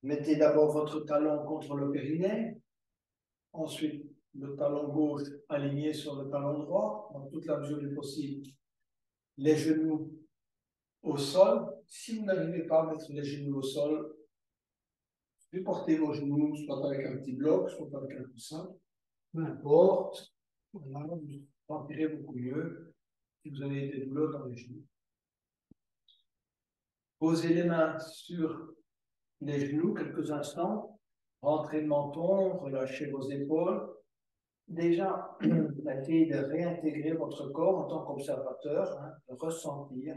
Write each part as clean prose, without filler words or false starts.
Mettez d'abord votre talon contre le périnée. Ensuite, le talon gauche aligné sur le talon droit, dans toute la mesure du possible. Les genoux au sol. Si vous n'arrivez pas à mettre les genoux au sol, supportez vos genoux, soit avec un petit bloc, soit avec un coussin. Peu importe. Voilà, vous sentirez beaucoup mieux si vous avez des douleurs dans les genoux. Posez les mains sur les genoux quelques instants. Rentrez le menton, relâchez vos épaules. Déjà, essayez de réintégrer votre corps en tant qu'observateur, hein, de ressentir,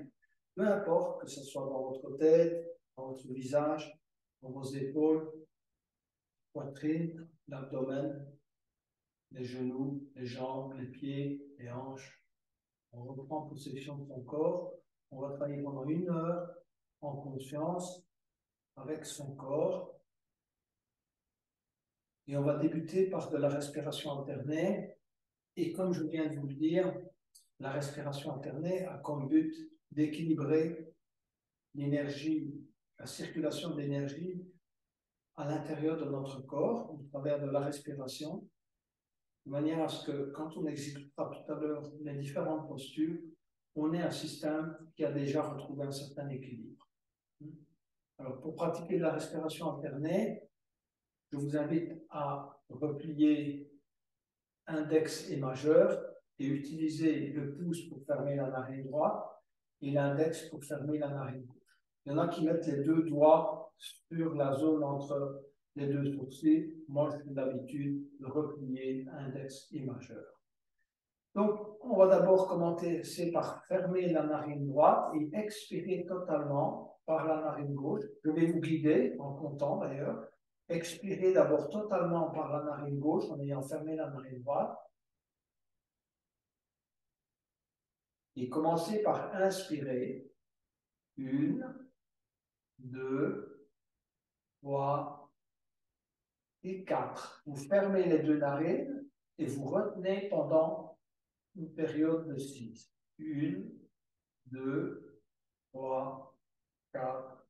peu importe que ce soit dans votre tête, dans votre visage, dans vos épaules, poitrine, l'abdomen, les genoux, les jambes, les pieds, les hanches. On reprend possession de son corps. On va travailler pendant 1 heure en conscience avec son corps. Et on va débuter par de la respiration alternée. Et comme je viens de vous le dire, la respiration alternée a comme but d'équilibrer l'énergie, la circulation d'énergie à l'intérieur de notre corps, au travers de la respiration, de manière à ce que, quand on exécutera tout à l'heure les différentes postures, on ait un système qui a déjà retrouvé un certain équilibre. Alors, pour pratiquer la respiration alternée, je vous invite à replier index et majeur et utiliser le pouce pour fermer la narine droite et l'index pour fermer la narine gauche. Il y en a qui mettent les 2 doigts sur la zone entre les 2 sourcils. Moi, j'ai l'habitude de replier index et majeur. Donc, on va d'abord commencer par fermer la narine droite et expirer totalement par la narine gauche. Je vais vous guider en comptant d'ailleurs. Expirez d'abord totalement par la narine gauche en ayant fermé la narine droite. Et commencez par inspirer. 1, 2, 3 et 4. Vous fermez les 2 narines et vous retenez pendant une période de 6. 1, 2, 3, 4,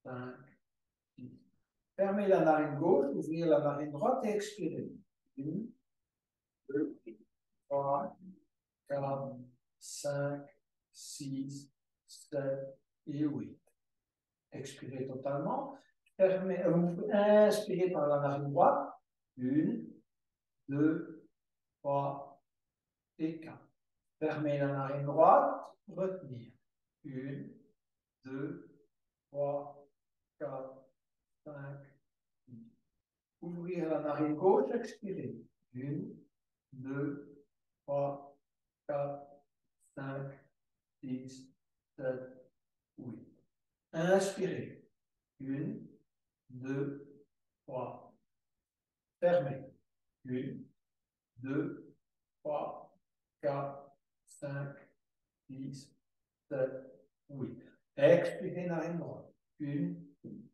5, 6. Fermez la narine gauche, ouvrez la narine droite et expirez. 1, 2, 3, 4, 5, 6, 7 et 8. Expirez totalement. Vous inspirez par la narine droite. 1, 2, 3 et 4. Fermez la narine droite. Retenir. 1, 2, 3, 4, 5, 6. Ouvrir la narine gauche. Expirer. 1, 2, 3, 4, 5, 6, 7, 8. Inspirez. 1, 2, 3. Fermez. 1, 2, 3, 4, 5, 6, 7, 8. Expirez narine droite. 1,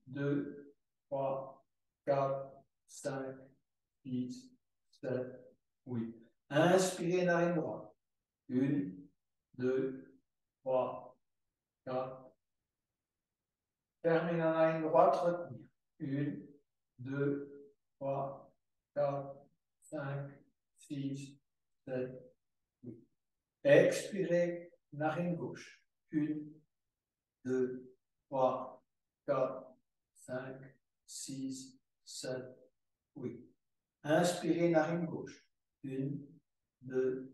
2, 3, 4, 5, 6, 7, 8. Inspirez narine droite. 1, 2, 3, 4. Fermez la narine droite, retenir. 1, 2, 3, 4, 5, 6, 7, 8. Expirez, narine gauche. 1, 2, 3, 4, 5, 6, 7, 8. Inspirez, narine gauche. 1, 2,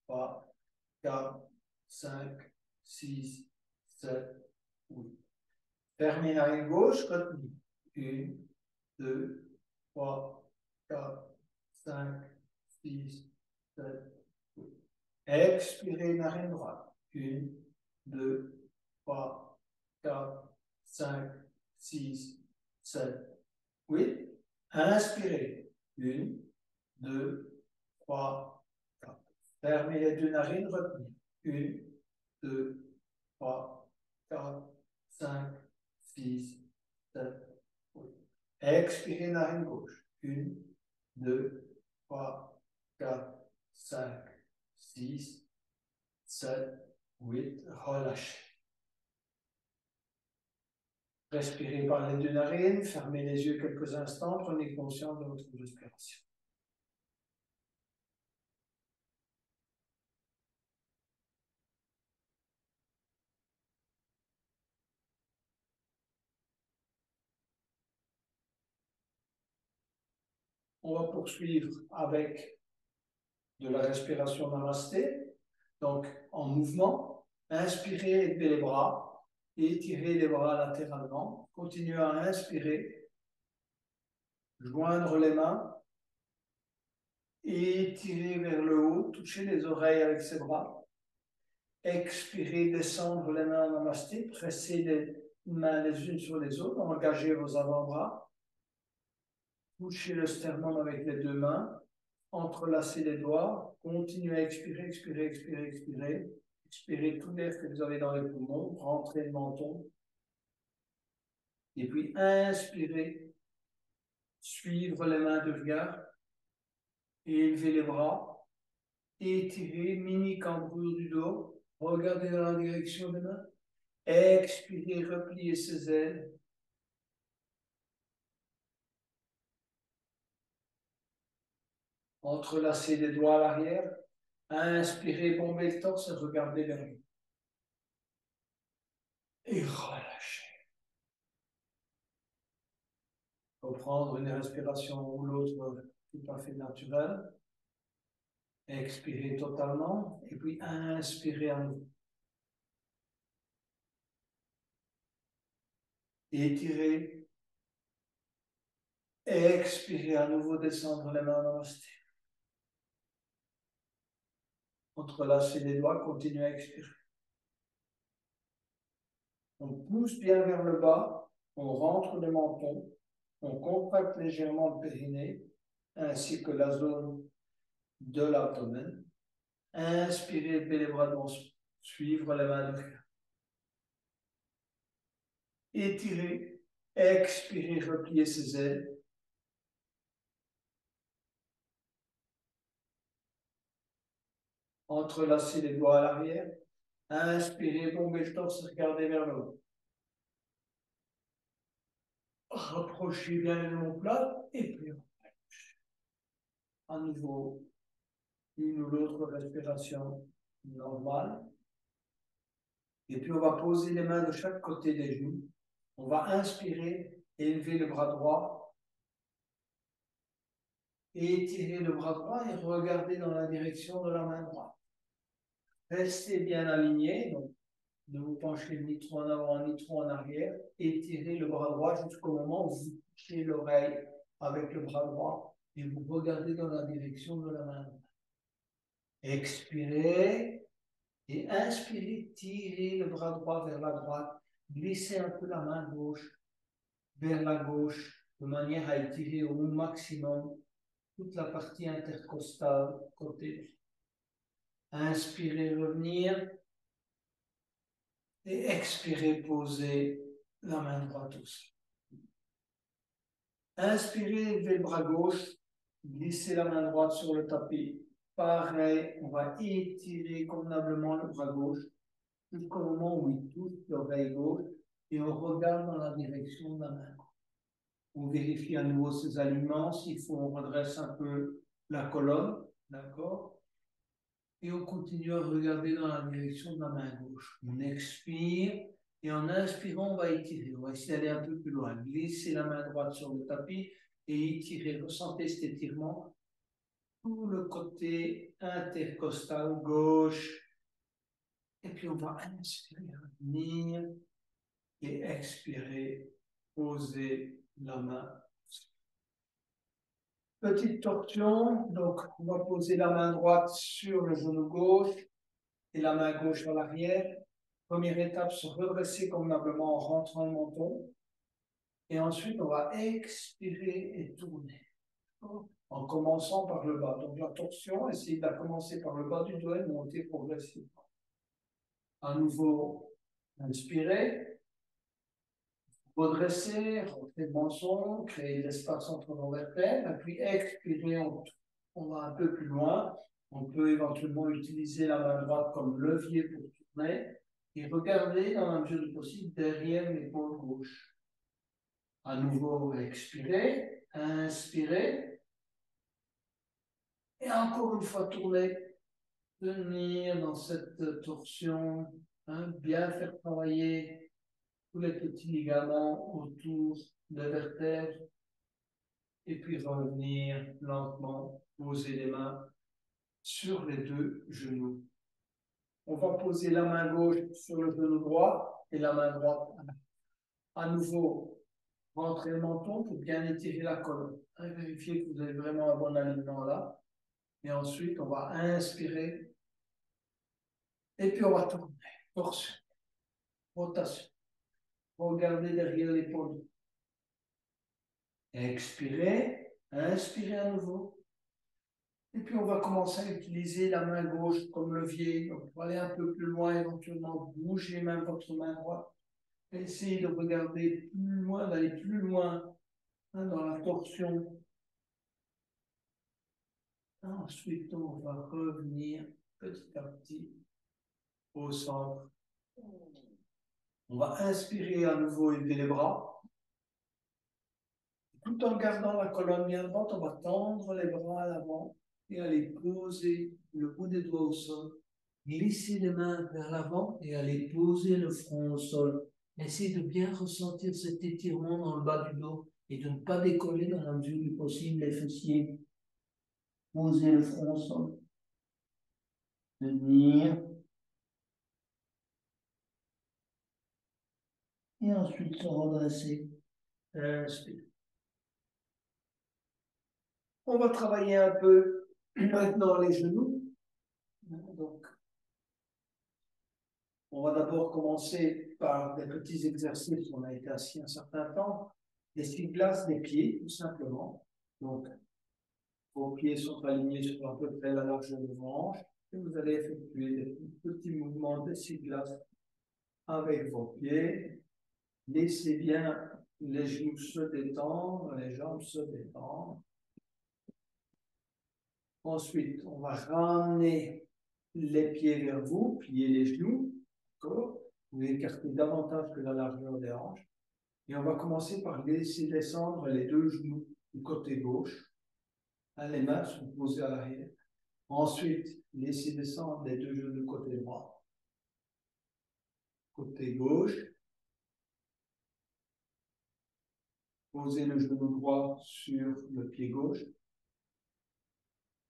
3, 4, 5, 6, 7, 8. Fermez narine gauche, retenez. 1, 2, 3, 4, 5, 6, 7, 8. Expirez narine droite. 1, 2, 3, 4, 5, 6, 7, 8. Inspirez. 1, 2, 3, 4. Fermez les 2 narines, retenez. 1, 2, 3, 4, 5, 6, 7, 8. Expirez narine gauche. 1, 2, 3, 4, 5, 6, 7, 8. Relâchez. Respirez par les deux narines, fermez les yeux quelques instants, prenez conscience de votre respiration. On va poursuivre avec de la respiration namasté. Donc, en mouvement, inspirez, élevez les bras, étirez les bras latéralement. Continuez à inspirer, joindre les mains, étirez vers le haut, touchez les oreilles avec ses bras. Expirez, descendre les mains en namasté, pressez les mains les unes sur les autres, engagez vos avant-bras. Touchez le sternum avec les deux mains, entrelacez les doigts, continuez à expirer, expirer, expirer, expirer. Expirez tout l'air que vous avez dans les poumons, rentrez le menton. Et puis inspirez, suivre les mains de regard, élevez les bras, étirez, mini cambrure du dos, regardez dans la direction des mains. Expirez, repliez ses ailes. Entrelacez les doigts à l'arrière. Inspirez, bombez le torse et regardez vers lui. Et relâchez. Reprendre une respiration ou l'autre tout à fait naturelle. Expirez totalement et puis inspirez à nouveau. Étirez. Expirez à nouveau, descendre les mains en namasté. Entrelacez les doigts, continuez à expirer. On pousse bien vers le bas, on rentre le menton, on contracte légèrement le périnée, ainsi que la zone de l'abdomen. Inspirez, levez les bras devant, suivre les mains de cœur. Étirez, expirez, repliez ses ailes. Entrelacez les doigts à l'arrière. Inspirez, bombez le torse, regardez vers le haut. Rapprochez bien les omoplates et puis à nouveau une ou l'autre respiration normale. Et puis on va poser les mains de chaque côté des genoux. On va inspirer, élever le bras droit, étirer le bras droit et regarder dans la direction de la main droite. Restez bien aligné, donc ne vous penchez ni trop en avant ni trop en arrière. Étirez le bras droit jusqu'au moment où vous touchez l'oreille avec le bras droit et vous regardez dans la direction de la main droite. Expirez et inspirez, tirez le bras droit vers la droite, glissez un peu la main gauche vers la gauche de manière à étirer au maximum toute la partie intercostale côté. Inspirez, revenir et expirez, poser la main droite aussi. Inspirez, levez le bras gauche, glissez la main droite sur le tapis. Pareil, on va étirer convenablement le bras gauche jusqu'au moment où il touche l'oreille gauche et on regarde dans la direction de la main gauche. On vérifie à nouveau ses alignements. S'il faut, on redresse un peu la colonne, d'accord? Et on continue à regarder dans la direction de la main gauche. On expire et en inspirant, on va étirer. On va essayer d'aller un peu plus loin. Glisser la main droite sur le tapis et étirer. Ressentez cet étirement. Tout le côté intercostal gauche. Et puis on va inspirer, revenir et expirer, poser la main. Petite torsion, donc on va poser la main droite sur le genou gauche et la main gauche à l'arrière. Première étape, se redresser convenablement en rentrant le menton. Et ensuite, on va expirer et tourner. En commençant par le bas. Donc la torsion, essayez de la commencer par le bas du doigt et monter progressivement. À nouveau, inspirez. Redresser, rentrer le menton, créer de l'espace entre nos vertèbres. Et puis expirer, on va un peu plus loin. On peut éventuellement utiliser la main droite comme levier pour tourner et regarder dans la mesure du possible derrière l'épaule gauche. À nouveau, expirez, inspirez. Et encore une fois, tournez. Tenir dans cette torsion, hein, bien faire travailler tous les petits ligaments autour des vertèbres. Et puis revenir lentement, poser les mains sur les deux genoux. On va poser la main gauche sur le genou droit et la main droite. À nouveau, rentrez le menton pour bien étirer la colonne. Vérifiez que vous avez vraiment un bon alignement là. Et ensuite, on va inspirer. Et puis, on va tourner. Torsion, rotation. Regardez derrière l'épaule. Expirez. Inspirez à nouveau. Et puis, on va commencer à utiliser la main gauche comme levier. Donc, pour aller un peu plus loin, éventuellement, bougez même votre main droite. Essayez de regarder plus loin, d'aller plus loin, hein, dans la torsion. Ensuite, on va revenir petit à petit au centre. On va inspirer à nouveau, élever les bras. Tout en gardant la colonne bien droite, on va tendre les bras à l'avant et aller poser le bout des doigts au sol. Glisser les mains vers l'avant et aller poser le front au sol. Essayez de bien ressentir cet étirement dans le bas du dos et de ne pas décoller dans la mesure du possible les fessiers. Poser le front au sol. Tenir. Et ensuite se redresser. Inspire. On va travailler un peu maintenant les genoux. Donc, on va d'abord commencer par des petits exercices. On a été assis un certain temps. Essuie-glace des pieds, tout simplement. Donc, vos pieds sont alignés sur à peu près la largeur de vos hanches. Et vous allez effectuer des petits mouvements d'essuie-glace avec vos pieds. Laissez bien les genoux se détendre, les jambes se détendre. Ensuite, on va ramener les pieds vers vous, plier les genoux. Vous écartez davantage que la largeur des hanches. Et on va commencer par laisser descendre les deux genoux du côté gauche. Les mains sont posées à l'arrière. Ensuite, laissez descendre les deux genoux du côté droit. Côté gauche. Posez le genou droit sur le pied gauche.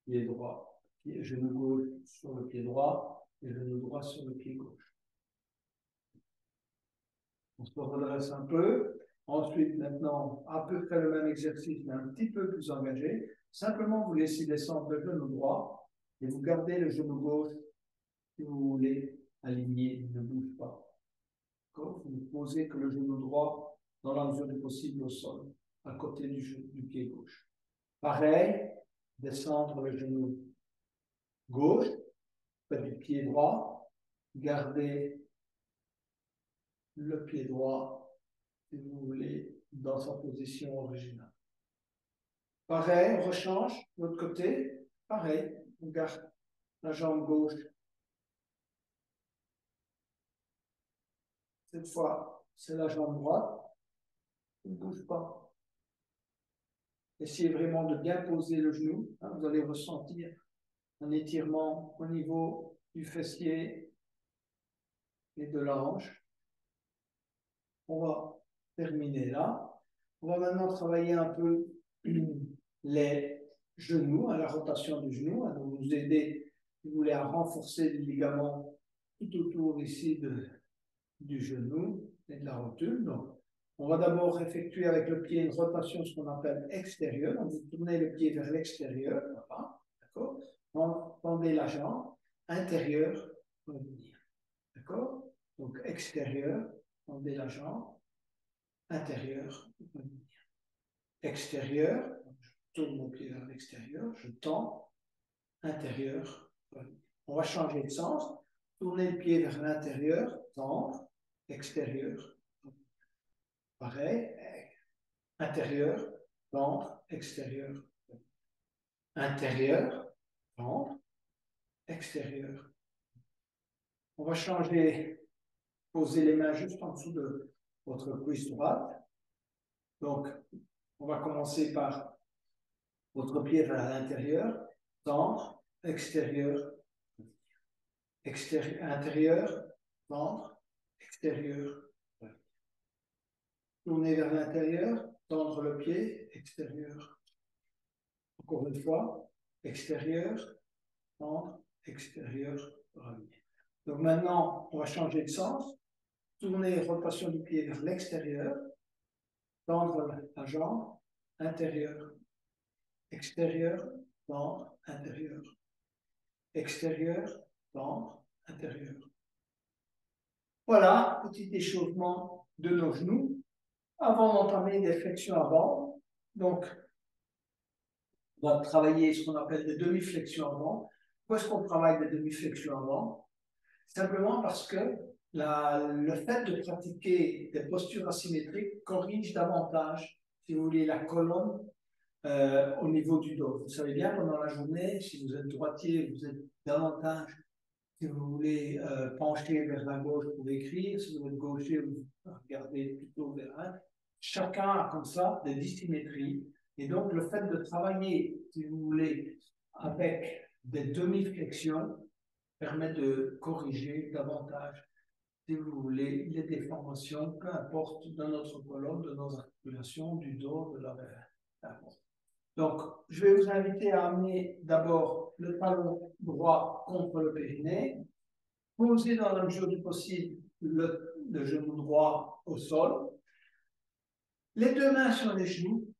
Pied droit. Genou gauche sur le pied droit. Et genou droit sur le pied gauche. On se redresse un peu. Ensuite, maintenant, à peu près le même exercice, mais un petit peu plus engagé. Simplement, vous laissez descendre le genou droit et vous gardez le genou gauche, si vous voulez, aligné, ne bouge pas. Vous ne posez que le genou droit dans la mesure du possible au sol, à côté du pied gauche. Pareil, descendre le genou gauche, près du pied droit, gardez le pied droit, si vous voulez, dans sa position originale. Pareil, on rechange, de l'autre côté, pareil, on garde la jambe gauche. Cette fois, c'est la jambe droite, on ne bouge pas. Essayez vraiment de bien poser le genou, hein, vous allez ressentir un étirement au niveau du fessier et de la hanche. On va terminer là. On va maintenant travailler un peu les genoux, à la rotation du genou, à vous aider, si vous voulez, à renforcer les ligaments tout autour ici du genou et de la rotule. Donc, on va d'abord effectuer avec le pied une rotation, ce qu'on appelle extérieure. Donc, vous tournez le pied vers l'extérieur, voilà, d'accord? Tendez la jambe, intérieur, revenir, d'accord? Donc, extérieur, tendez la jambe, intérieur, revenir. Extérieur, je tourne mon pied vers l'extérieur, je tends, intérieur, revenir. On va changer de sens, tourner le pied vers l'intérieur, tendre, extérieur, pareil, intérieur, tendre, extérieur, intérieur, tendre, extérieur. On va changer, poser les mains juste en dessous de votre cuisse droite, Donc, on va commencer par votre pied vers l'intérieur, tendre, extérieur, intérieur, tendre, extérieur. Tourner vers l'intérieur, tendre le pied, extérieur. Encore une fois, extérieur, tendre, extérieur, revenir. Donc maintenant, on va changer de sens. Tourner, rotation du pied vers l'extérieur, tendre la jambe, intérieur, extérieur, tendre, intérieur, extérieur, tendre, intérieur. Voilà, petit échauffement de nos genoux avant d'entamer des flexions avant. Donc, on va travailler ce qu'on appelle des demi-flexions avant. Pourquoi est-ce qu'on travaille des demi-flexions avant? Simplement parce que le fait de pratiquer des postures asymétriques corrige davantage, si vous voulez, la colonne au niveau du dos. Vous savez bien, pendant la journée, si vous êtes droitier, vous êtes davantage, si vous voulez, pencher vers la gauche pour écrire. Si vous êtes gaucher, vous regardez plutôt vers un. Chacun a comme ça des dissymétries. Et donc, le fait de travailler, si vous voulez, avec des demi-flexions, permet de corriger davantage, si vous voulez, les déformations, peu importe, de notre colonne, de nos articulations, du dos, de la Donc, je vais vous inviter à amener d'abord le talon droit contre le périnée, poser dans la mesure du possible le genou droit au sol, les deux mains sur les genoux,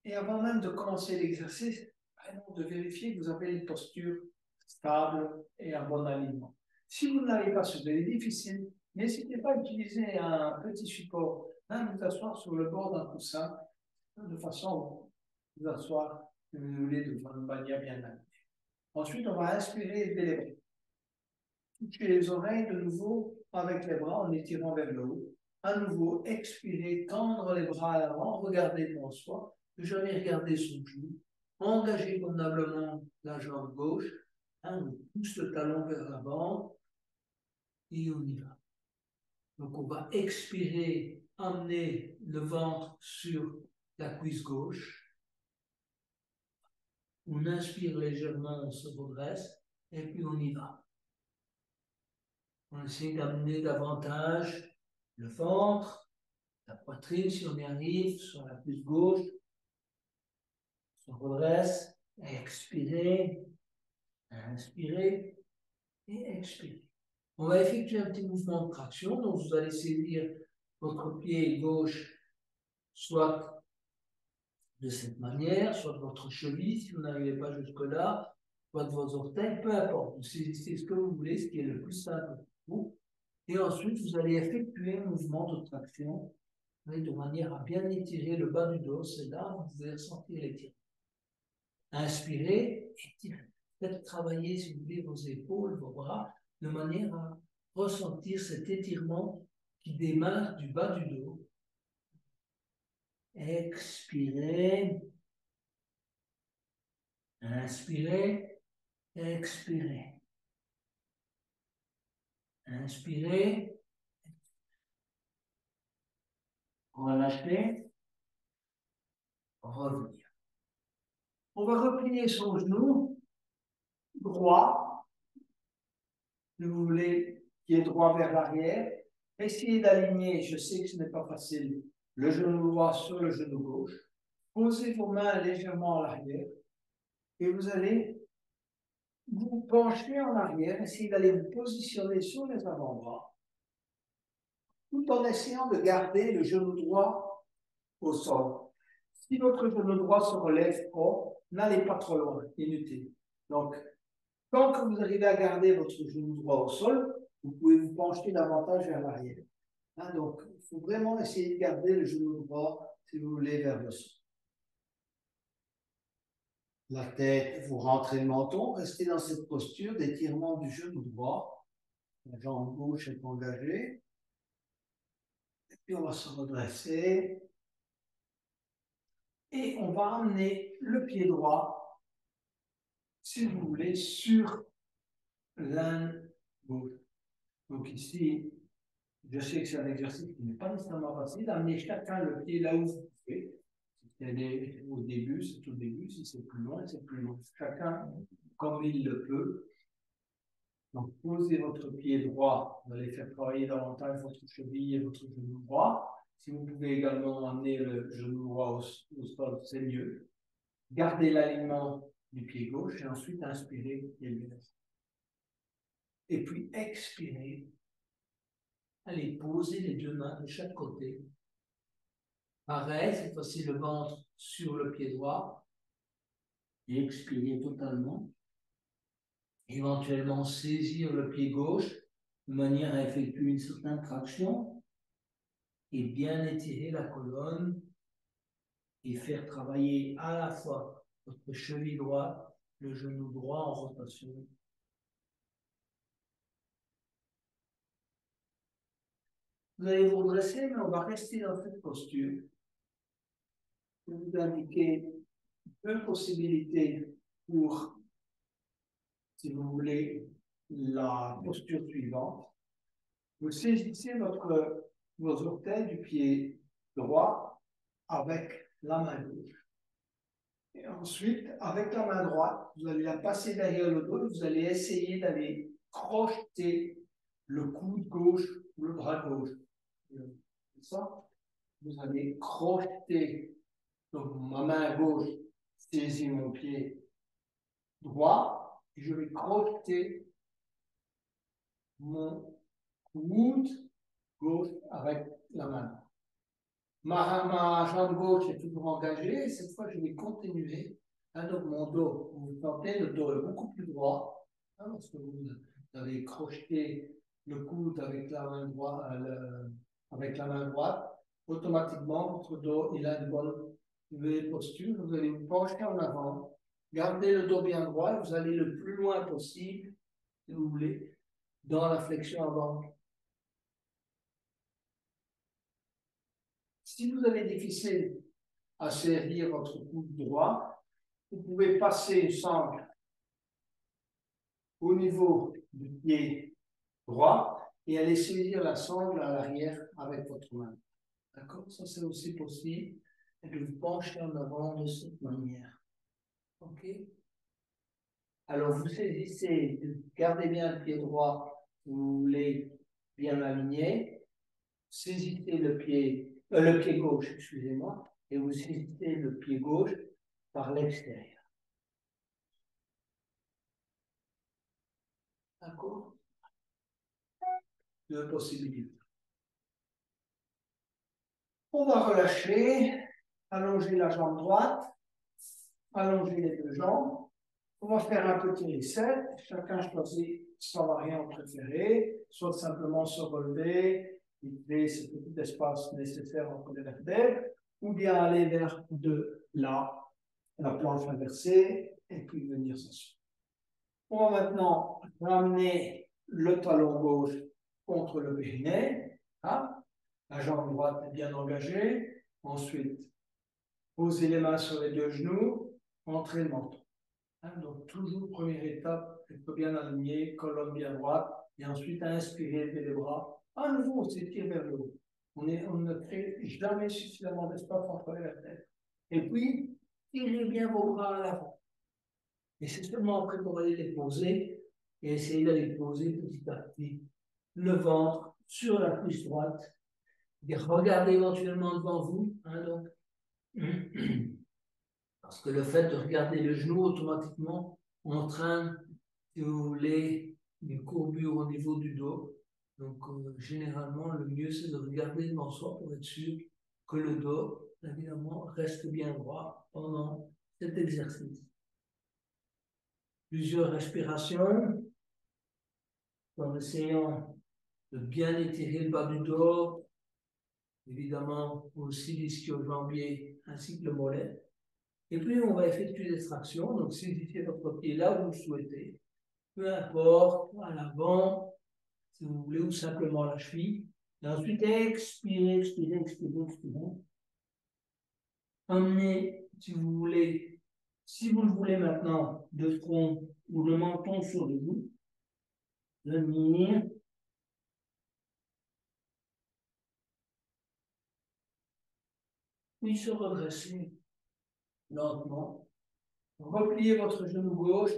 et avant même de commencer l'exercice, vraiment de vérifier que vous avez une posture stable et un bon alignement. Si vous ne l'avez pas, c'est difficile, n'hésitez pas à utiliser un petit support, vous asseoir sur le bord d'un coussin, de façon à vous asseoir, si vous voulez, de manière bien alignée. Ensuite, on va inspirer et lever les bras. Touchez les oreilles de nouveau avec les bras en étirant vers le haut. À nouveau, expirez, tendre les bras à l'avant, regardez devant soi, ne jamais regarder son genou. Engagez convenablement la jambe gauche. On pousse le talon vers l'avant et on y va. Donc, on va expirer, amener le ventre sur la cuisse gauche. On inspire légèrement, on se redresse et puis on y va. On essaie d'amener davantage le ventre, la poitrine si on y arrive, sur la cuisse gauche. On se redresse, expirez, inspirez et expirez. On va effectuer un petit mouvement de traction, donc vous allez saisir votre pied gauche, soit de cette manière, soit de votre cheville, si vous n'arrivez pas jusque-là, soit de vos orteils, peu importe. Vous saisissez ce que vous voulez, ce qui est le plus simple pour vous. Et ensuite, vous allez effectuer un mouvement de traction de manière à bien étirer le bas du dos. C'est là où vous pouvez ressentir l'étirement. Inspirez, étirez. Faites travailler, si vous voulez, vos épaules, vos bras, de manière à ressentir cet étirement qui démarre du bas du dos. Expirez. Inspirez. Expirez. Inspirez. Relâchez. Revenir. On va replier son genou droit, si vous voulez, qui est droit vers l'arrière. Essayez d'aligner, je sais que ce n'est pas facile, le genou droit sur le genou gauche. Posez vos mains légèrement à l'arrière et vous allez vous pencher en arrière, essayez d'aller vous positionner sur les avant-bras, tout en essayant de garder le genou droit au sol. Si votre genou droit se relève haut, n'allez pas trop loin, inutile. Donc, tant que vous arrivez à garder votre genou droit au sol, vous pouvez vous pencher davantage vers l'arrière. Donc, il faut vraiment essayer de garder le genou droit, si vous voulez, vers le sol. La tête, vous rentrez le menton, restez dans cette posture d'étirement du genou droit. La jambe gauche est engagée. Et puis, on va se redresser. Et on va amener le pied droit, si vous voulez, sur l'âne gauche. Donc ici, je sais que c'est un exercice qui n'est pas nécessairement facile, amener chacun le pied là où vous pouvez. Au début, c'est au début, si c'est plus loin, c'est plus loin. Chacun comme il le peut. Donc, posez votre pied droit, vous allez faire travailler davantage votre cheville et votre genou droit. Si vous pouvez également amener le genou droit au sol, c'est mieux. Gardez l'alignement du pied gauche et ensuite inspirez et levez. Et puis expirez. Allez, posez les deux mains de chaque côté. Pareil, cette fois-ci le ventre sur le pied droit. Et expirez totalement. Éventuellement saisir le pied gauche de manière à effectuer une certaine traction et bien étirer la colonne et faire travailler à la fois votre cheville droite, le genou droit en rotation. Vous allez vous redresser, mais on va rester dans cette posture. Je vais vous indiquer deux possibilités pour, si vous voulez, la posture suivante. Vous saisissez vos orteils du pied droit avec la main gauche. Et ensuite, avec la main droite, vous allez la passer derrière le dos et vous allez essayer d'aller crocheter le coude gauche ou le bras gauche. C'est ça? Vous allez crocheter. Donc, ma main gauche saisit mon pied droit et je vais crocheter mon coude gauche avec la main. Ma jambe gauche est toujours engagée et cette fois, je vais continuer. Donc, mon dos, vous sentez, le dos est beaucoup plus droit parce que vous avez crocheté le coude avec la main droite, avec la main droite. Automatiquement, votre dos, il a une bonne posture. Vous allez vous pencher en avant. Gardez le dos bien droit et vous allez le plus loin possible, si vous voulez, dans la flexion avant. Si vous avez difficile à servir votre coude droit, vous pouvez passer une sangle au niveau du pied droit et aller saisir la sangle à l'arrière avec votre main. D'accord? Ça, c'est aussi possible. Et de vous pencher en avant de cette manière. OK? Alors, vous saisissez, gardez bien le pied droit, vous voulez bien aligner. Saisissez le pied gauche, excusez-moi, et vous saisissez le pied gauche par l'extérieur. D'accord? Deux possibilités. On va relâcher, allonger la jambe droite, allonger les deux jambes. On va faire un petit reset. Chacun choisit sa variante préférée, soit simplement se relever, quitter ce petit espace nécessaire entre les vertèbres, ou bien aller vers la planche inversée et puis venir s'asseoir. On va maintenant ramener le talon gauche contre le périnée. Hein? La jambe droite est bien engagée. Ensuite, posez les mains sur les deux genoux, entrez le menton. Hein? Donc, toujours première étape, être bien aligné, colonne bien droite, et ensuite inspirez, levez les bras. À nouveau, on s'étire vers le haut. On ne crée jamais suffisamment d'espace entre les vertèbres. Et puis, tirez bien vos bras à l'avant. Et c'est seulement après qu'on va les poser et essayer d'aller poser petit à petit le ventre sur la cuisse droite. Et regardez éventuellement devant vous. Hein, donc. Parce que le fait de regarder le genou automatiquement entraîne, si vous voulez, une courbure au niveau du dos. Donc, généralement, le mieux, c'est de regarder devant soi pour être sûr que le dos, évidemment, reste bien droit pendant cet exercice. Plusieurs respirations en essayant de bien étirer le bas du dos, évidemment aussi l'ischio-jambier ainsi que le mollet. Et puis on va effectuer des tractions, donc saisissez votre pied là où vous le souhaitez, peu importe, à l'avant, si vous voulez, ou simplement la cheville. Et ensuite expirez, expirez, expirez, expirez. Emmenez, si vous voulez, si vous le voulez maintenant, le front ou le menton sur le dos. Venir, puis se redresser lentement. Repliez votre genou gauche.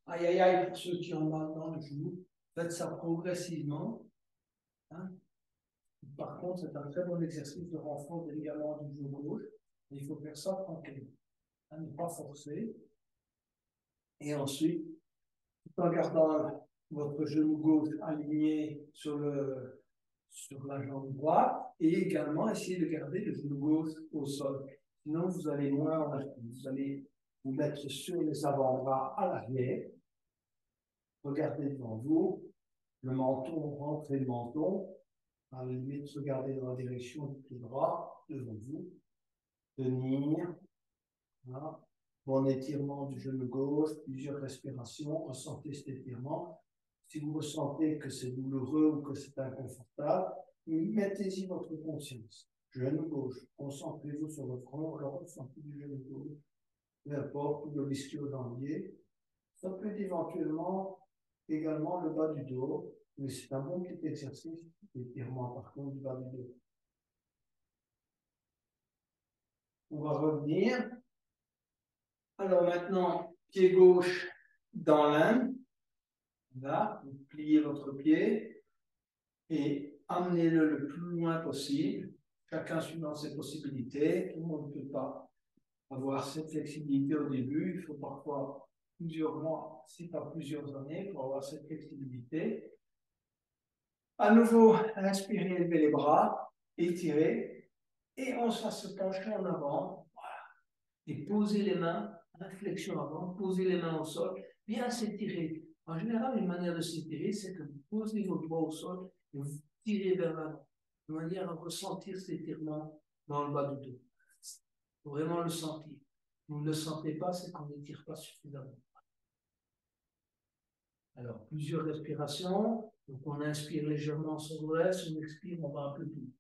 Aïe, aïe, aïe, pour ceux qui ont mal dans le genou. Faites ça progressivement. Hein. Par contre, c'est un très bon exercice de renfort des ligaments du genou gauche. Il faut faire ça tranquillement. Hein, ne pas forcer. Et ensuite, tout en gardant votre genou gauche aligné sur la jambe droite et également essayer de garder le genou gauche au sol. Sinon, vous allez moins en arrière. Vous allez vous mettre sur les avant-bras à l'arrière. Regardez devant vous. Le menton, rentrez le menton. À la limite, regardez dans la direction du pied droit devant vous. Tenir. Voilà. Bon étirement du genou gauche, plusieurs respirations. Ressentez cet étirement. Si vous ressentez que c'est douloureux ou que c'est inconfortable, mettez-y votre conscience. Genou gauche, concentrez-vous sur le front, le ressenti du genou gauche, peu importe, ou de l'ischio-jambier. Ça peut être éventuellement également le bas du dos, mais c'est un bon petit exercice d'étirement par contre du bas du dos. On va revenir. Alors maintenant, pied gauche dans l'Inde. Là, vous pliez votre pied et amenez-le le plus loin possible, chacun suivant ses possibilités. Tout le monde ne peut pas avoir cette flexibilité au début. Il faut parfois plusieurs mois, si pas plusieurs années, pour avoir cette flexibilité. À nouveau, inspirez, élevez les bras, étirez, et on va se pencher en avant. Voilà. Et posez les mains, flexion avant, posez les mains au sol, bien s'étirer. En général, une manière de s'étirer, c'est que vous posez vos doigts au sol et vous tirez vers l'avant, de manière à ressentir cet étirement dans le bas du dos. Il faut vraiment le sentir. Si vous ne le sentez pas, c'est qu'on n'étire pas suffisamment. Alors, plusieurs respirations. Donc, on inspire légèrement, on se redresse, on expire, on va un peu plus.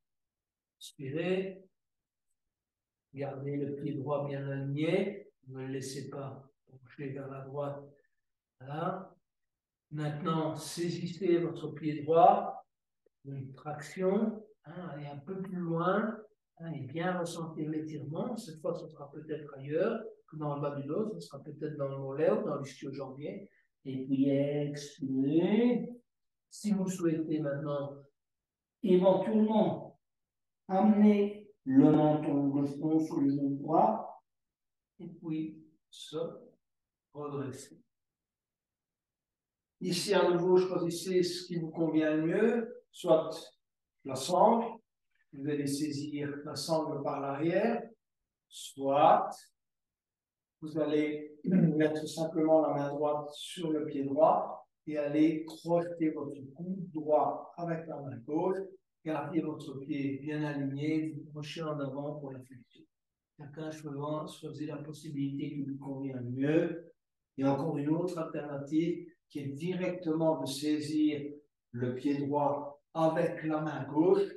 Inspirez. Gardez le pied droit bien aligné. Ne le laissez pas pencher vers la droite. Voilà. Maintenant, saisissez votre pied droit, une traction, allez un peu plus loin, et bien ressentir l'étirement. Cette fois, ce sera peut-être ailleurs que dans le bas du dos, ce sera peut-être dans le mollet ou dans l'ischio-jambier. Et puis expirez. Si vous souhaitez maintenant, éventuellement, amener le menton gauche sur le genou droit, et puis se redresser. Ici, à nouveau, choisissez ce qui vous convient le mieux, soit la sangle, vous allez saisir la sangle par l'arrière, soit vous allez mettre simplement la main droite sur le pied droit et aller crocheter votre coude droit avec la main gauche, gardez votre pied bien aligné, vous crochez en avant pour la flexion. Chacun choisit la possibilité qui vous convient le mieux. Et encore une autre alternative qui est directement de saisir le pied droit avec la main gauche,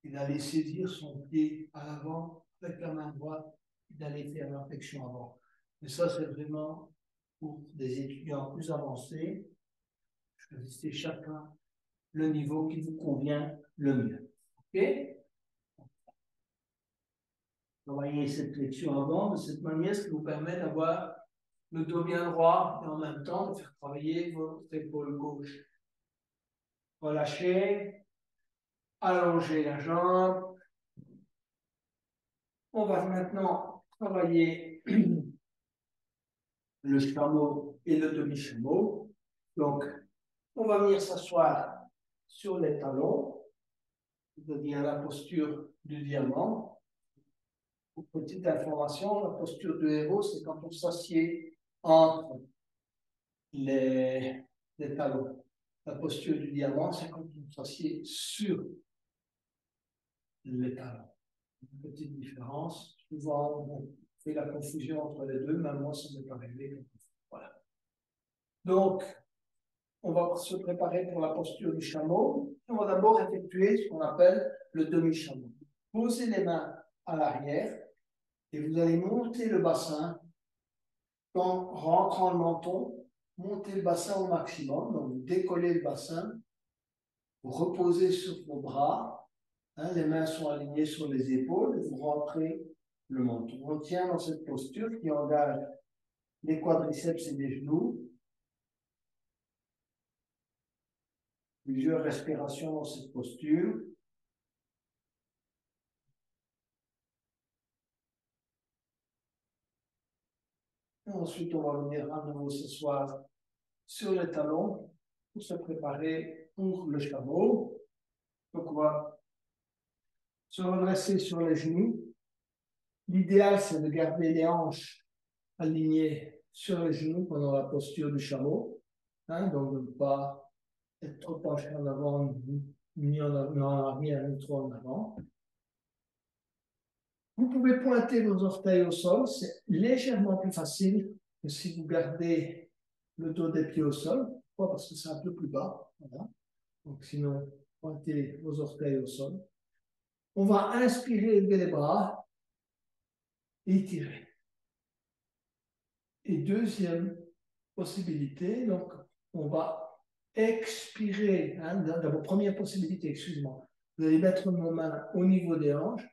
et d'aller saisir son pied à l'avant avec la main droite et d'aller faire la flexion avant. Mais ça, c'est vraiment pour des étudiants plus avancés. Choisissez chacun le niveau qui vous convient le mieux. OK? Travaillez cette flexion avant de cette manière, ce qui vous permet d'avoir le dos bien droit et en même temps de faire travailler votre épaule gauche. Relâchez, allongez la jambe. On va maintenant travailler le chameau et le demi-chameau. Donc, on va venir s'asseoir sur les talons, c'est-à-dire la posture du diamant. Pour petite information, la posture du héros, c'est quand on s'assied entre les talons. La posture du diamant, c'est quand on s'assied sur les talons. Une petite différence. Souvent, on fait la confusion entre les deux, même moi, ça m'est arrivé. Voilà. Donc, on va se préparer pour la posture du chameau. On va d'abord effectuer ce qu'on appelle le demi-chameau. Posez les mains à l'arrière et vous allez monter le bassin en rentrant le menton, montez le bassin au maximum. Donc, vous décollez le bassin, vous reposez sur vos bras Hein, les mains sont alignées sur les épaules, vous rentrez le menton. On tient dans cette posture qui engage les quadriceps et les genoux. Plusieurs respirations dans cette posture. Et ensuite, on va venir à nouveau s'asseoir sur les talons pour se préparer pour le chameau. Donc, on va se redresser sur les genoux. L'idéal, c'est de garder les hanches alignées sur les genoux pendant la posture du chameau. Hein, donc, de ne pas être trop penché en avant, ni en arrière, ni trop en avant. Vous pouvez pointer vos orteils au sol. C'est légèrement plus facile que si vous gardez le dos des pieds au sol. Pourquoi? Parce que c'est un peu plus bas. Voilà. Donc, sinon, pointez vos orteils au sol. On va inspirer, élever les bras, étirer. Et deuxième possibilité, donc, on va expirer. Hein, d'abord, première possibilité, excuse-moi. Vous allez mettre vos mains au niveau des hanches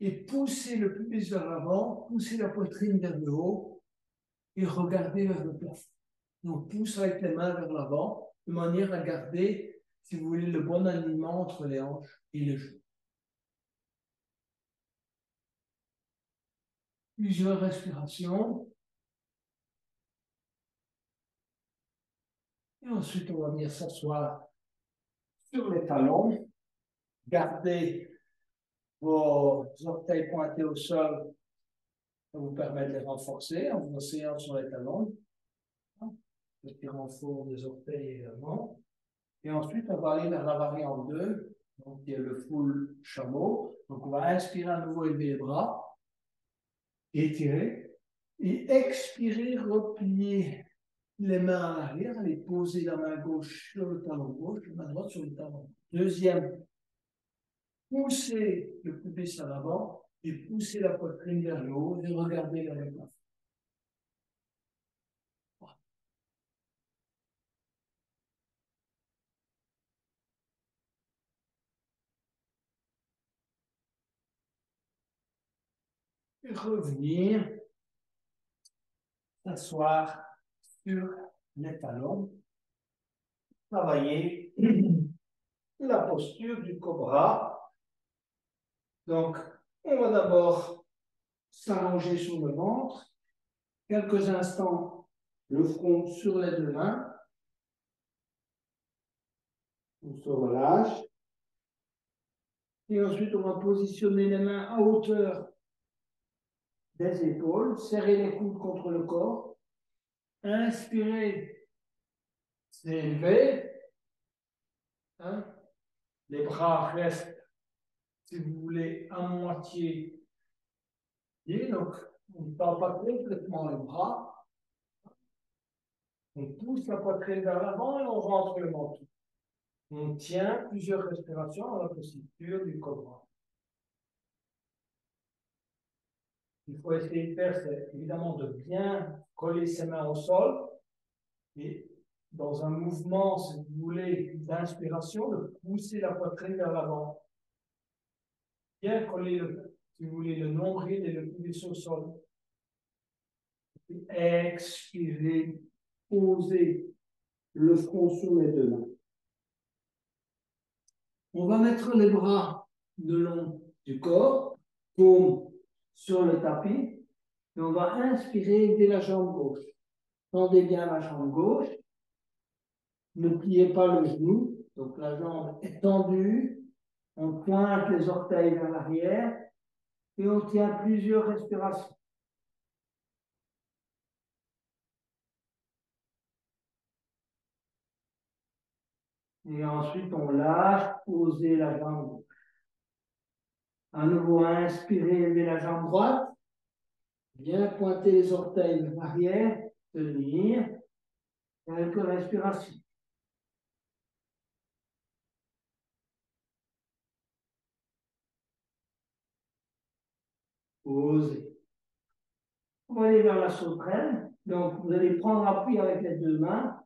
et pousser le pubis vers l'avant, pousser la poitrine vers le haut et regarder vers le plafond. Donc, pousse avec les mains vers l'avant, de manière à garder, si vous voulez, le bon alignement entre les hanches et les genoux. Plusieurs respirations. Et ensuite, on va venir s'asseoir sur les talons. Gardez vos orteils pointés au sol. Ça vous permet de les renforcer en vous asseyant sur les talons. Le petit renfort des orteils également. Et ensuite, on va aller vers la variante 2, donc qui est le full chameau. Donc, on va inspirer à nouveau, élever les bras, étirer, et expirer, replier les mains à l'arrière, aller poser la main gauche sur le talon gauche, la main droite sur le talon gauche. Deuxième, pousser le pubis à l'avant et pousser la poitrine vers le haut et regarder vers le plafond. Et revenir, s'asseoir sur les talons, travailler la posture du cobra. Donc, on va d'abord s'allonger sur le ventre, quelques instants, le front sur les deux mains, on se relâche, et ensuite on va positionner les mains à hauteur des épaules, serrer les coudes contre le corps, inspirer, s'élever, hein? Les bras restent, si vous voulez, à moitié pliés, donc on ne tend pas complètement les bras, on pousse la poitrine vers l'avant et on rentre le menton. On tient plusieurs respirations dans la posture du cobra. Il faut essayer de faire, c'est évidemment de bien coller ses mains au sol et dans un mouvement, si vous voulez, d'inspiration, de pousser la poitrine vers l'avant. Bien coller, si vous voulez, le nombril et le pubis au sol. Et expirer, poser le front sur les deux mains. On va mettre les bras le long du corps, paume sur le tapis, et on va inspirer dès la jambe gauche. Tendez bien la jambe gauche, ne pliez pas le genou, donc la jambe est tendue, on pointe les orteils vers l'arrière et on tient plusieurs respirations. Et ensuite, on lâche, posez la jambe gauche. À nouveau, inspirez, levez la jambe droite. Bien pointer les orteils vers l'arrière, tenir. Quelques respirations. Posez. On va aller vers la sauterelle. Donc, vous allez prendre appui avec les deux mains.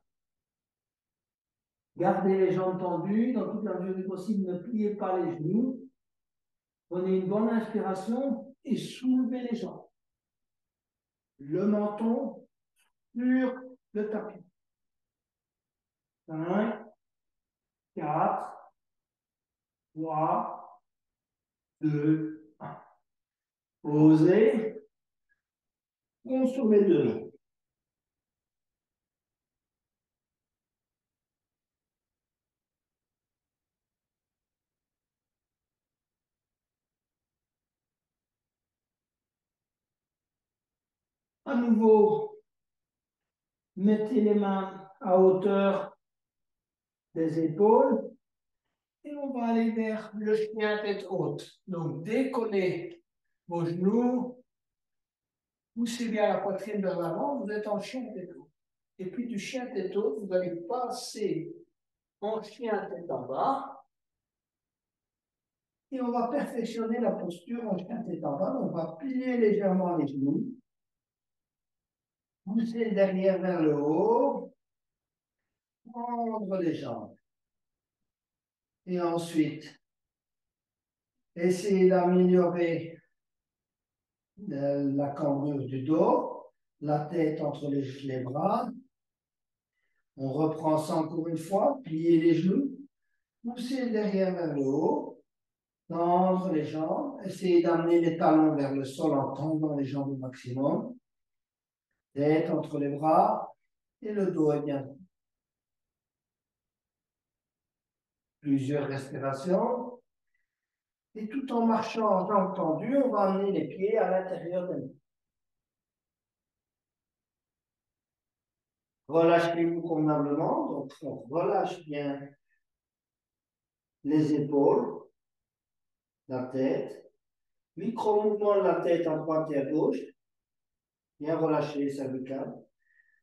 Gardez les jambes tendues, dans toute la mesure du possible, ne pliez pas les genoux. Prenez une bonne inspiration et soulevez les jambes. Le menton sur le tapis. 5, 4, 3, 2, 1. Posez. On sur les deux mains. À nouveau, mettez les mains à hauteur des épaules et on va aller vers le chien tête haute. Donc, décollez vos genoux, poussez bien la poitrine vers l'avant, vous êtes en chien tête haute. Et puis du chien tête haute, vous allez passer en chien tête en bas et on va perfectionner la posture en chien tête en bas. On va plier légèrement les genoux, pousser le derrière vers le haut, prendre les jambes. Et ensuite, essayez d'améliorer la cambrure du dos, la tête entre les bras. On reprend ça encore une fois, plier les genoux, pousser le derrière vers le haut, tendre les jambes, essayez d'amener les talons vers le sol en tendant les jambes au maximum, tête entre les bras et le dos est bien. Plusieurs respirations. Et tout en marchant en jambes tendues, on va amener les pieds à l'intérieur des mains. Relâchez-vous convenablement, donc on relâche bien les épaules, la tête, micro-mouvement de la tête à droite et à gauche, bien relâcher les cervicales.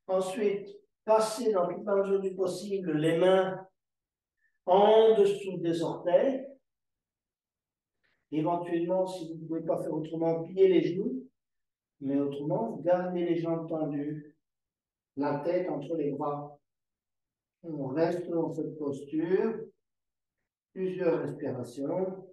Ensuite, passez dans toute la mesure du possible les mains en dessous des orteils. Éventuellement, si vous ne pouvez pas faire autrement, pliez les genoux, mais autrement, gardez les jambes tendues, la tête entre les bras. On reste dans cette posture, plusieurs respirations.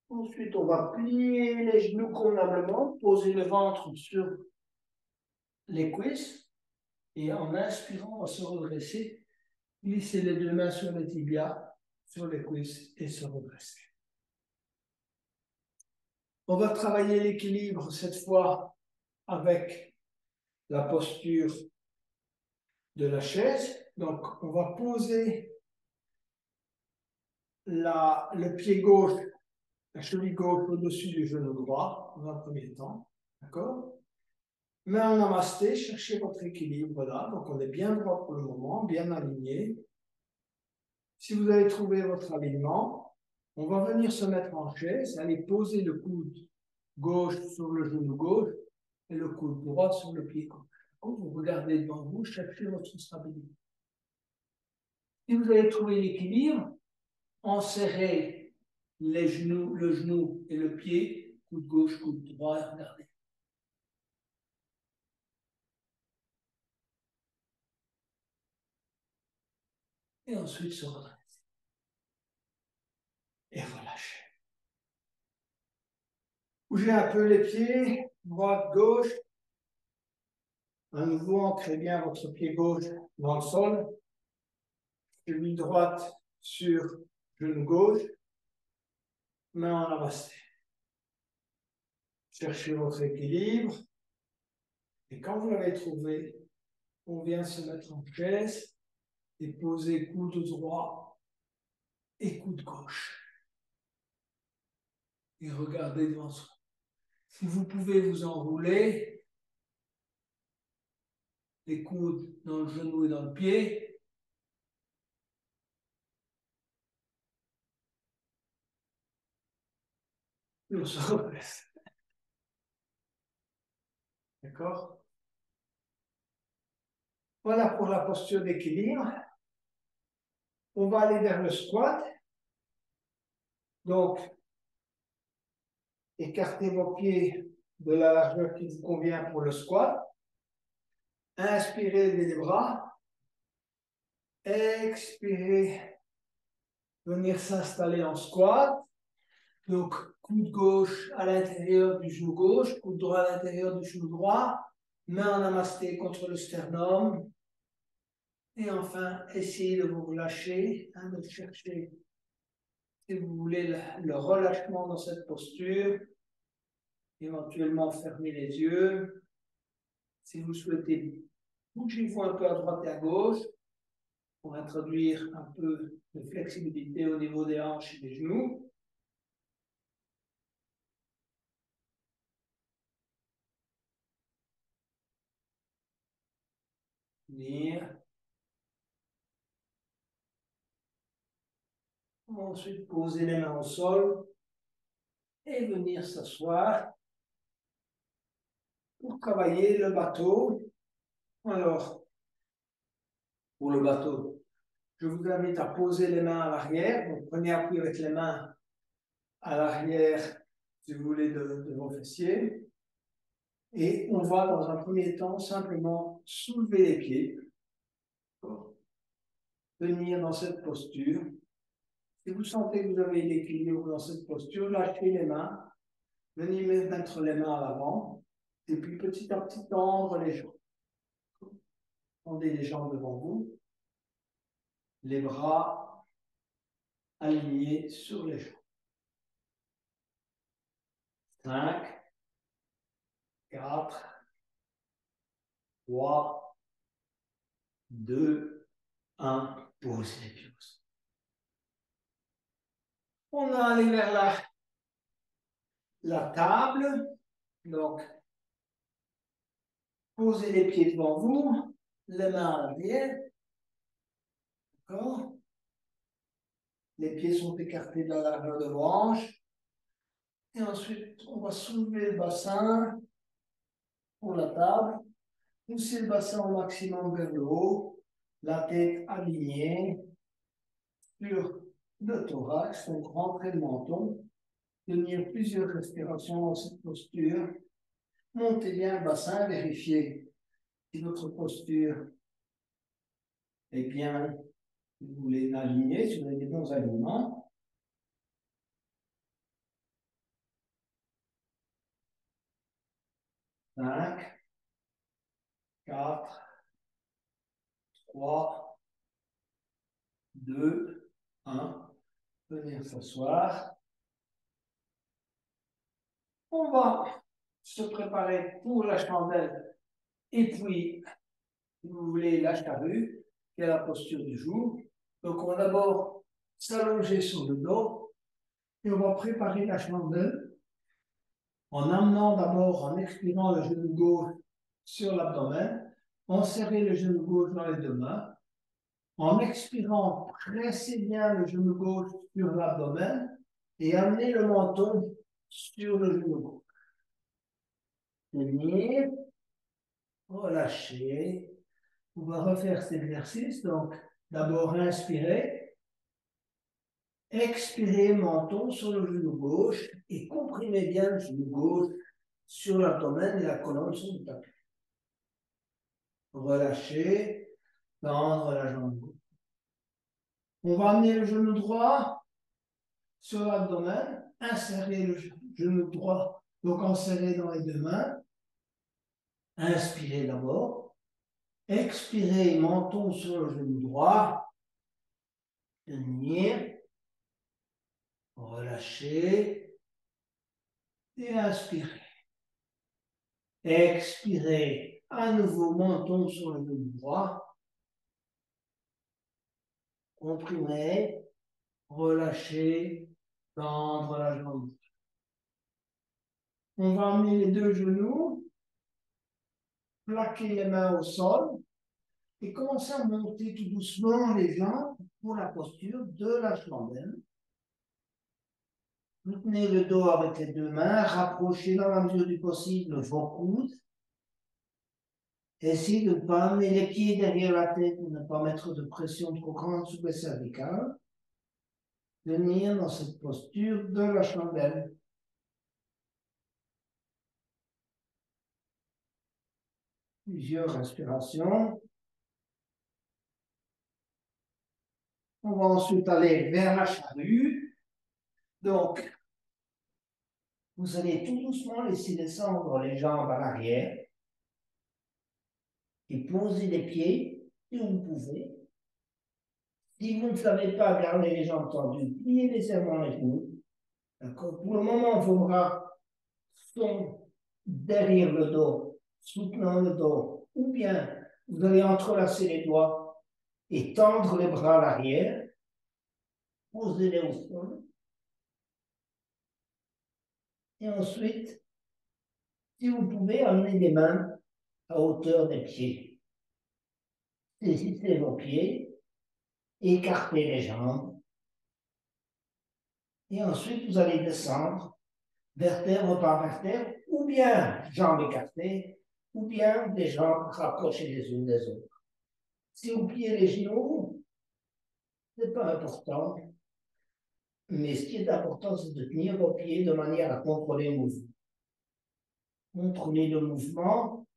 Ensuite, on va plier les genoux convenablement, poser le ventre sur les cuisses et en inspirant, on va se redresser, glisser les deux mains sur les tibias, sur les cuisses et se redresser. On va travailler l'équilibre cette fois avec la posture de la chaise. Donc, on va poser le pied gauche, la cheville gauche au-dessus du genou droit dans un premier temps. D'accord? Main en namasté, cherchez votre équilibre là. Donc, on est bien droit pour le moment, bien aligné. Si vous avez trouvé votre alignement, on va venir se mettre en chaise, aller poser le coude gauche sur le genou gauche et le coude droit sur le pied gauche. Donc, vous regardez devant vous, cherchez votre stabilité. Si vous avez trouvé l'équilibre, enserrez les genoux, le genou et le pied, coude gauche, coude droit, et regardez. Et ensuite se redresse. Et relâchez. Bougez un peu les pieds, droite, gauche. À nouveau, ancrez bien votre pied gauche dans le sol. Cheville droite sur genou gauche. Main en namasté. Cherchez votre équilibre. Et quand vous l'avez trouvé, on vient se mettre en chaise et poser coude droit et coude gauche. Et regardez devant soi. Si vous pouvez vous enrouler, les coudes dans le genou et dans le pied, et on se redresse. D'accord? Voilà pour la posture d'équilibre. On va aller vers le squat. Donc, écartez vos pieds de la largeur qui vous convient pour le squat. Inspirez, levez les bras. Expirez, venir s'installer en squat. Donc, coude gauche à l'intérieur du genou gauche, coude droit à l'intérieur du genou droit, main en namasté contre le sternum. Et enfin, essayez de vous relâcher, de chercher, si vous voulez, le relâchement dans cette posture. Éventuellement, fermez les yeux. Si vous souhaitez, bougez-vous un peu à droite et à gauche pour introduire un peu de flexibilité au niveau des hanches et des genoux. Venir. Ensuite, poser les mains au sol et venir s'asseoir pour travailler le bateau. Alors, pour le bateau, je vous invite à poser les mains à l'arrière. Donc, prenez appui avec les mains à l'arrière, si vous voulez, de vos fessiers. Et on va, dans un premier temps, simplement soulever les pieds. Tenir dans cette posture. Si vous sentez que vous avez l'équilibre dans cette posture, lâchez les mains. Venez mettre les mains à l'avant. Et puis, petit à petit, tendre les jambes. Tendez les jambes devant vous. Les bras alignés sur les jambes. 5, 4, 3, 2, 1. Posez les pieds. On va aller vers la table. Donc, posez les pieds devant vous, les mains à l'arrière. D'accord? Les pieds sont écartés de la largeur de vos hanches. Et ensuite, on va soulever le bassin pour la table. Poussez le bassin au maximum vers le haut. La tête alignée sur le thorax. Donc, rentrez le menton. Tenir plusieurs respirations dans cette posture. Montez bien le bassin. Vérifiez si votre posture est bien, si vous voulez l'aligner, si vous avez des bons alignements. 5, 4, 3, 2, 1. Venir s'asseoir. On va se préparer pour la chandelle et puis, si vous voulez, la charrue, qui est la posture du jour. Donc, on va d'abord s'allonger sur le dos et on va préparer la chandelle en amenant d'abord, en expirant le genou gauche sur l'abdomen, en serrant le genou gauche dans les deux mains. En expirant, pressez bien le genou gauche sur l'abdomen et amenez le menton sur le genou gauche. Tenir, relâcher. On va refaire cet exercice. Donc, d'abord, inspirez. Expirez, menton sur le genou gauche et comprimez bien le genou gauche sur l'abdomen et la colonne sur le tapis. Relâchez, tendre la jambe gauche. On va amener le genou droit sur l'abdomen, insérer le genou droit, donc enserré dans les deux mains. Inspirez d'abord. Expirez, menton sur le genou droit. Tenir. Relâchez. Et inspirez. Expirez. À nouveau, menton sur le genou droit. Comprimez. Relâchez. Tendre la jambe. On va amener les deux genoux. Plaquer les mains au sol. Et commencez à monter tout doucement les jambes pour la posture de la chandelle. Tenez le dos avec les deux mains, rapprochez dans la mesure du possible vos coudes Essayez de ne pas amener les pieds derrière la tête pour ne pas mettre de pression trop grande sur les cervicales. Tenir dans cette posture de la chandelle. Plusieurs respirations. On va ensuite aller vers la charrue. Donc, vous allez tout doucement laisser descendre les jambes à l'arrière et poser les pieds si vous pouvez. Si vous ne savez pas garder les jambes tendues, pliez légèrement les genoux. Pour le moment, vos bras sont derrière le dos, soutenant le dos, ou bien vous allez entrelacer les doigts et tendre les bras à l'arrière, posez-les au sol. Et ensuite, si vous pouvez, amener les mains à hauteur des pieds. Saisissez vos pieds, écartez les jambes. Et ensuite, vous allez descendre, vertèbre par vertèbre, ou bien jambes écartées, ou bien des jambes rapprochées les unes des autres. Si vous pliez les genoux, ce n'est pas important. Mais ce qui est important, c'est de tenir vos pieds de manière à contrôler le mouvement. Contrôler le mouvement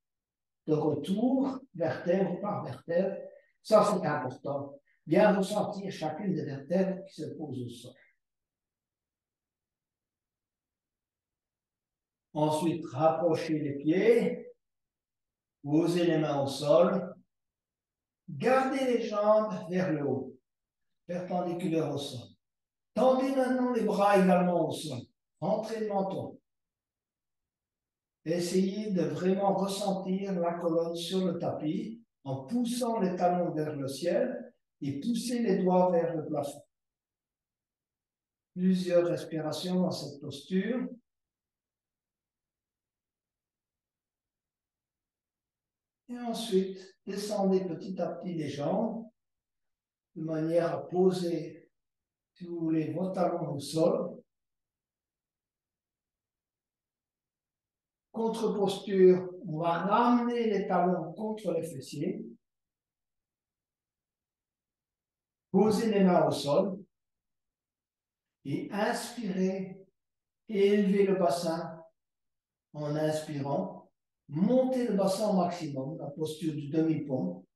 de retour, vertèbre par vertèbre. Ça, c'est important. Bien ressentir chacune des vertèbres qui se posent au sol. Ensuite, rapprochez les pieds, posez les mains au sol, gardez les jambes vers le haut, perpendiculaires au sol. Tendez maintenant les bras également au sol. Rentrez le menton. Essayez de vraiment ressentir la colonne sur le tapis en poussant les talons vers le ciel et poussez les doigts vers le plafond. Plusieurs respirations dans cette posture. Et ensuite, descendez petit à petit les jambes de manière à poser, si vous voulez, vos talons au sol. Contre-posture, on va ramener les talons contre les fessiers. Posez les mains au sol. Et inspirez, élevez le bassin en inspirant. Montez le bassin au maximum, la posture du demi-pont.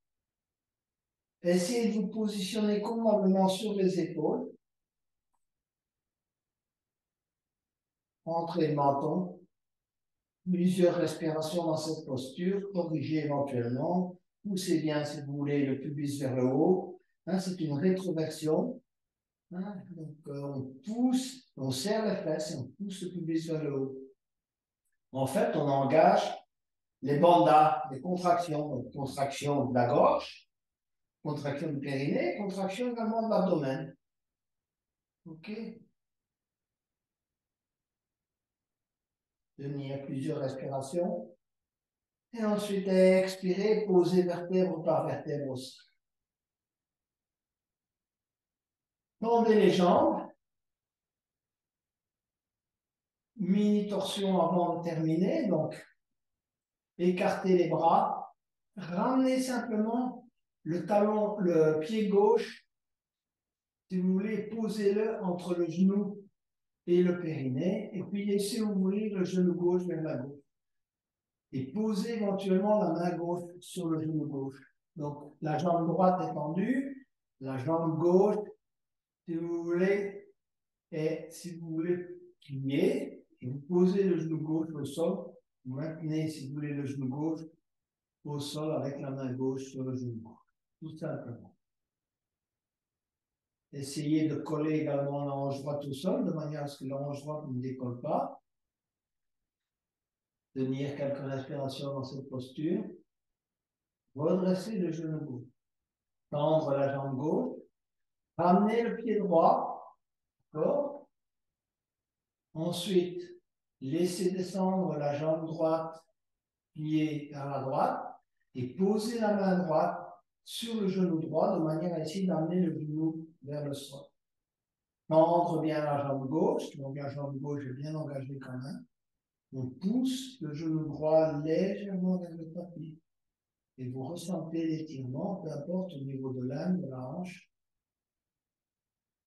Essayez de vous positionner convenablement sur les épaules. Entrez le menton. Plusieurs respirations dans cette posture. Corrigez éventuellement. Poussez bien, si vous voulez, le pubis vers le haut. C'est une rétroversion. Donc, on pousse, on serre les fesses et on pousse le pubis vers le haut. En fait, on engage les bandas, les contractions. Donc, contraction de la gorge, contraction du périnée, contraction également de l'abdomen. OK? Tenir plusieurs respirations. Et ensuite, expirer, poser vertèbre par vertèbre aussi. Tendez les jambes. Mini torsion avant de terminer. Donc, écartez les bras. Ramenez simplement le talon, le pied gauche. Si vous voulez, posez-le entre le genou et le périnée. Et puis, laissez ouvrir le genou gauche vers la gauche. Et posez éventuellement la main gauche sur le genou gauche. Donc, la jambe droite est tendue, la jambe gauche, si vous voulez, et si vous voulez plier, et vous posez le genou gauche au sol, vous maintenez, si vous voulez, le genou gauche au sol avec la main gauche sur le genou gauche. Tout simplement. Essayez de coller également la hanche droite au sol, de manière à ce que la hanche droite ne décolle pas. Tenir quelques respirations dans cette posture. Redresser le genou gauche. Tendre la jambe gauche. Ramener le pied droit. D'accord. Ensuite, laissez descendre la jambe droite, pliée vers la droite, et poser la main droite sur le genou droit de manière à essayer d'amener le genou vers le sol. Tendre bien la jambe gauche, donc la jambe gauche est bien engagée quand même. On pousse le genou droit légèrement vers le tapis. et vous ressentez l'étirement, peu importe au niveau de l'âne, de la hanche,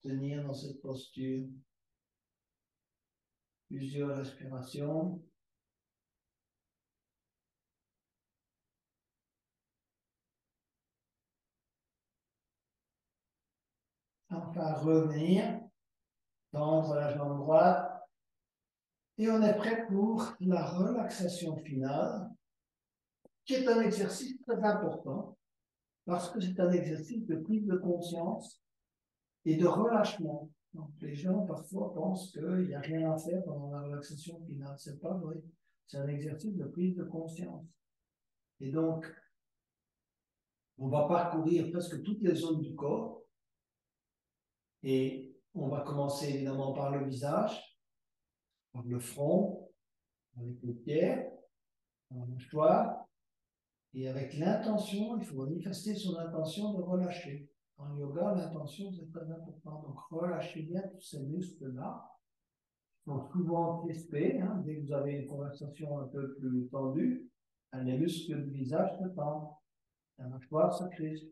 tenir dans cette posture. Plusieurs respirations. Enfin, revenir, tendre la jambe droite. Et on est prêt pour la relaxation finale, qui est un exercice très important, parce que c'est un exercice de prise de conscience et de relâchement. Donc, les gens parfois pensent qu'il n'y a rien à faire pendant la relaxation finale. C'est pas vrai. C'est un exercice de prise de conscience. Et donc, on va parcourir presque toutes les zones du corps. Et on va commencer évidemment par le visage, par le front, avec les paupières, par la mâchoire. Et avec l'intention, il faut manifester son intention de relâcher. En yoga, l'intention, c'est très important. Donc, relâchez bien tous ces muscles-là. Ils sont souvent crispés. Hein. Dès que vous avez une conversation un peu plus tendue, les muscles du visage se tendent. La mâchoire se crispe.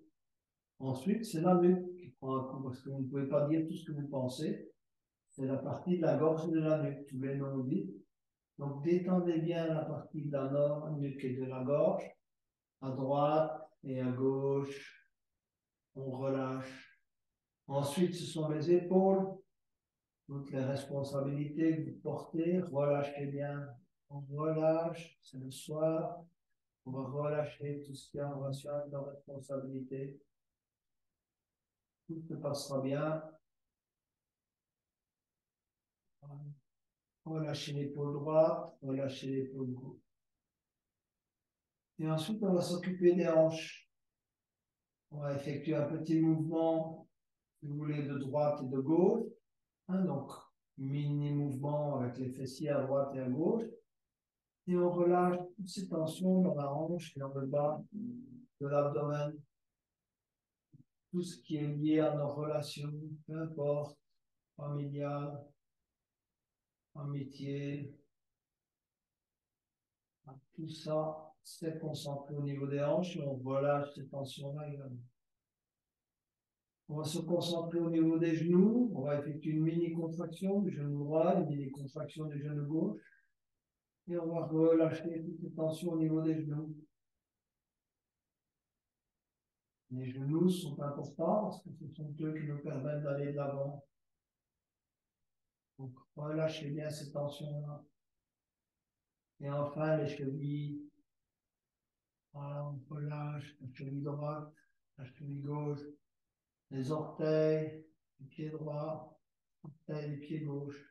Ensuite, c'est la nuque qui prend un coup, parce que vous ne pouvez pas dire tout ce que vous pensez. C'est la partie de la gorge et de la nuque, tous les noms dit. Donc, détendez bien la partie de la nuque et de la gorge, à droite et à gauche. On relâche. Ensuite, ce sont les épaules, toutes les responsabilités que vous portez. Relâchez bien. On relâche, c'est le soir. On va relâcher tout ce qui est en relation avec nos responsabilités. Tout se passera bien. Relâchez l'épaule droite, relâchez l'épaule gauche. Et ensuite, on va s'occuper des hanches. On va effectuer un petit mouvement, si vous voulez, de droite et de gauche. Hein, donc, mini mouvement avec les fessiers à droite et à gauche. Et on relâche toutes ces tensions dans la hanche et dans le bas de l'abdomen. Tout ce qui est lié à nos relations, peu importe, familiales, amitié, tout ça, c'est concentré au niveau des hanches et on relâche ces tensions-là également. On va se concentrer au niveau des genoux. On va effectuer une mini contraction du genou droit, une mini contraction du genou gauche. Et on va relâcher toutes les tensions au niveau des genoux. Les genoux sont importants parce que ce sont eux qui nous permettent d'aller de l'avant. Donc, relâchez bien ces tensions-là. Et enfin, les chevilles. Voilà, on relâche la cheville droite, la cheville gauche, les orteils, le pied droit, orteils, le pied gauche.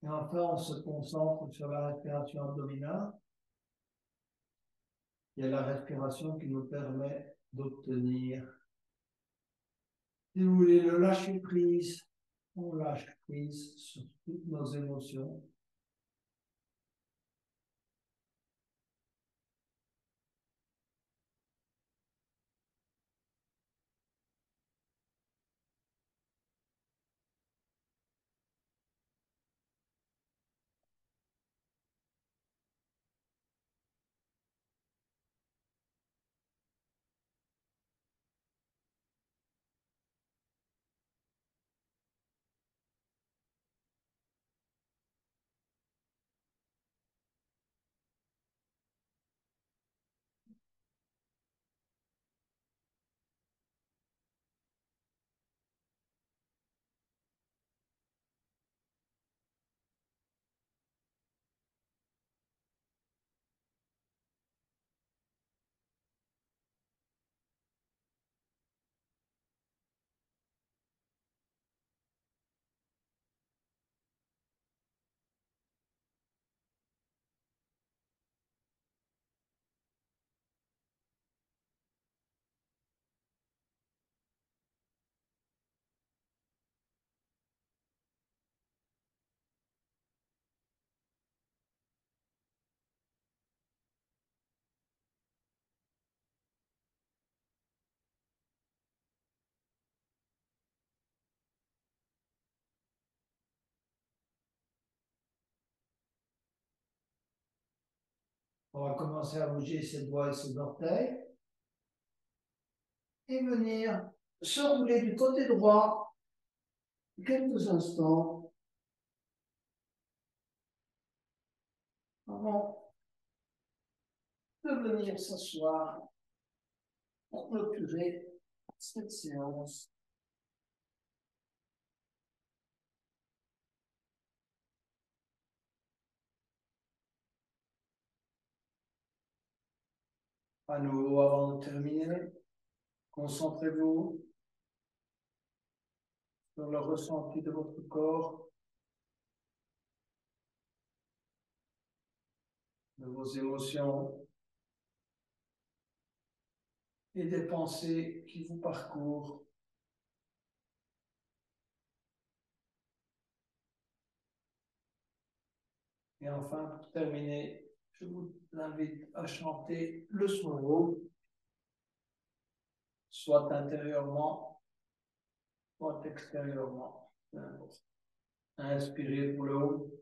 Et enfin, on se concentre sur la respiration abdominale. Il y a la respiration qui nous permet d'obtenir, si vous voulez, le lâcher prise. On lâche prise sur toutes nos émotions. On va commencer à bouger ses doigts et ses orteils. Et venir se rouler du côté droit quelques instants avant de venir s'asseoir pour clôturer cette séance. À nouveau, avant de terminer, concentrez-vous sur le ressenti de votre corps, de vos émotions et des pensées qui vous parcourent. Et enfin, pour terminer, je vous invite à chanter le slow, soit intérieurement, soit extérieurement. Inspirez pour le haut.